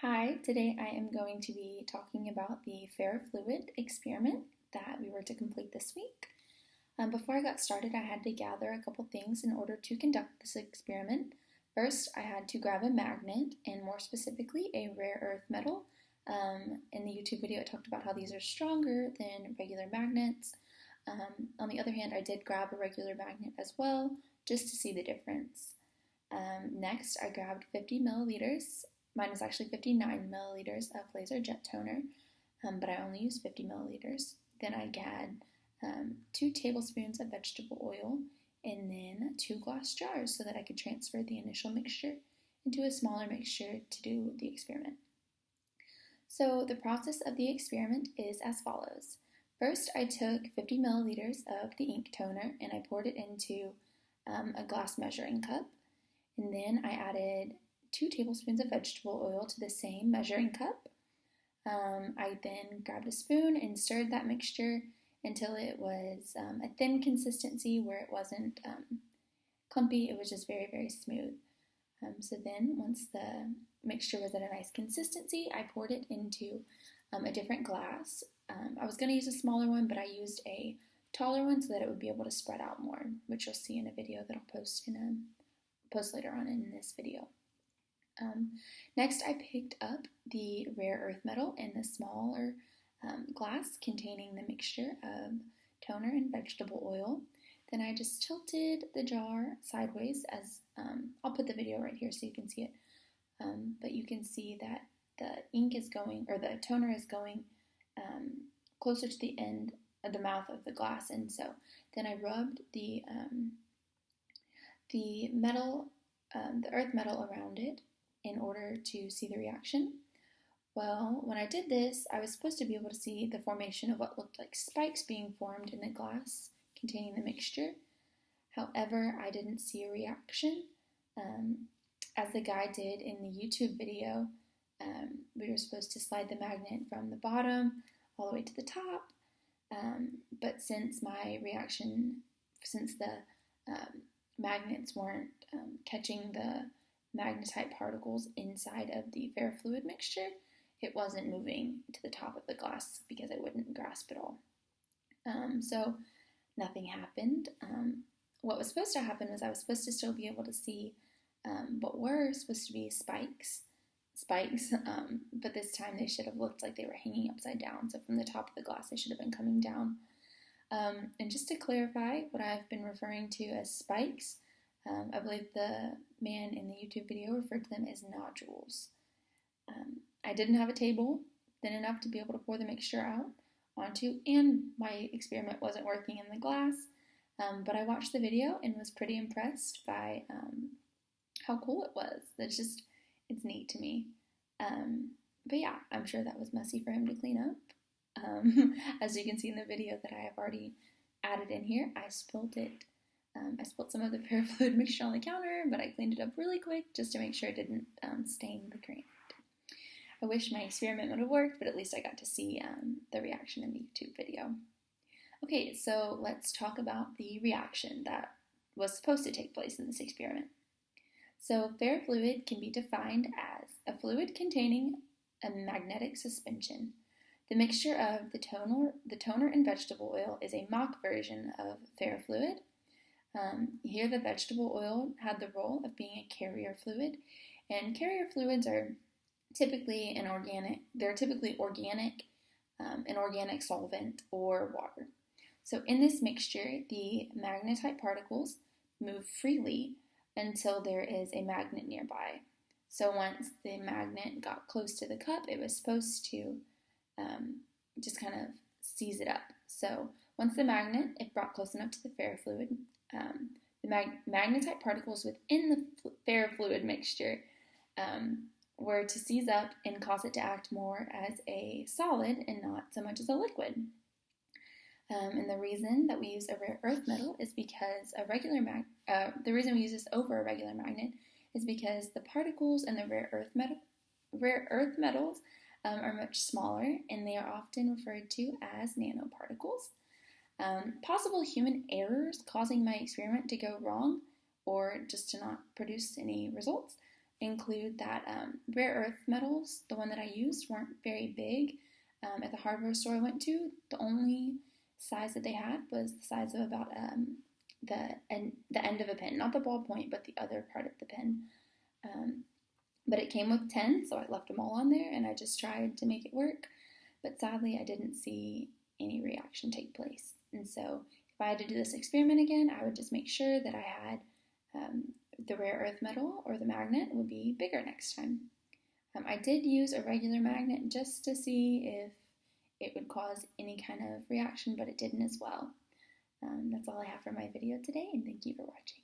Hi, today I am going to be talking about the ferrofluid experiment that we were to complete this week. Before I got started, I had to gather a couple things in order to conduct this experiment. First, I had to grab a magnet, and more specifically, a rare earth metal. In the YouTube video, I talked about how these are stronger than regular magnets. On the other hand, I did grab a regular magnet as well, just to see the difference. Next, I grabbed 50 milliliters. Mine was actually 59 milliliters of laser jet toner, but I only used 50 milliliters. Then I had 2 tablespoons of vegetable oil and then 2 glass jars so that I could transfer the initial mixture into a smaller mixture to do the experiment. So the process of the experiment is as follows. First, I took 50 milliliters of the ink toner and I poured it into a glass measuring cup. And then I added 2 tablespoons of vegetable oil to the same measuring cup. I then grabbed a spoon and stirred that mixture until it was a thin consistency where it wasn't clumpy, it was just very, very smooth. So then once the mixture was at a nice consistency, I poured it into a different glass. I was going to use a smaller one, but I used a taller one so that it would be able to spread out more, which you'll see in a video that I'll post later on in this video. Next, I picked up the rare earth metal in the smaller glass containing the mixture of toner and vegetable oil. Then I just tilted the jar sideways as, I'll put the video right here so you can see it, but you can see that the ink is going, or the toner is going closer to the end of the mouth of the glass, and so then I rubbed the metal, the earth metal around it in order to see the reaction. Well, when I did this, I was supposed to be able to see the formation of what looked like spikes being formed in the glass containing the mixture. However, I didn't see a reaction. As the guy did in the YouTube video, we were supposed to slide the magnet from the bottom all the way to the top, but since the magnets weren't catching the magnetite particles inside of the ferrofluid mixture, it wasn't moving to the top of the glass because it wouldn't grasp at all. So nothing happened. What was supposed to happen was I was supposed to still be able to see what were supposed to be spikes, but this time they should have looked like they were hanging upside down. So from the top of the glass, they should have been coming down. And just to clarify what I've been referring to as spikes, I believe the man in the YouTube video referred to them as nodules. I didn't have a table thin enough to be able to pour the mixture out onto, and my experiment wasn't working in the glass, but I watched the video and was pretty impressed by how cool it was. It's neat to me. But yeah, I'm sure that was messy for him to clean up. As you can see in the video that I have already added in here, I spilled it. I spilled some of the ferrofluid mixture on the counter, but I cleaned it up really quick just to make sure it didn't stain the granite. I wish my experiment would have worked, but at least I got to see the reaction in the YouTube video. Okay, so let's talk about the reaction that was supposed to take place in this experiment. So ferrofluid can be defined as a fluid containing a magnetic suspension. The mixture of the toner and vegetable oil is a mock version of ferrofluid. Here the vegetable oil had the role of being a carrier fluid, and carrier fluids are typically an organic solvent or water. So in this mixture, the magnetite particles move freely until there is a magnet nearby. So once the magnet got close to the cup, it was supposed to just kind of seize it up. So once the magnet, if brought close enough to the ferrofluid, the magnetite particles within the ferrofluid mixture were to seize up and cause it to act more as a solid and not so much as a liquid. And the reason that we use a rare earth metal is because the reason we use this over a regular magnet is because the particles in the rare earth metals are much smaller, and they are often referred to as nanoparticles. Possible human errors causing my experiment to go wrong or just to not produce any results include that rare earth metals, the one that I used, weren't very big. At the hardware store I went to, the only size that they had was the size of about the end of a pen, not the ballpoint, but the other part of the pen. But it came with 10, so I left them all on there, and I just tried to make it work. But sadly, I didn't see any reaction take place. And so if I had to do this experiment again, I would just make sure that I had the rare earth metal or the magnet would be bigger next time. I did use a regular magnet just to see if it would cause any kind of reaction, but it didn't as well. That's all I have for my video today, and thank you for watching.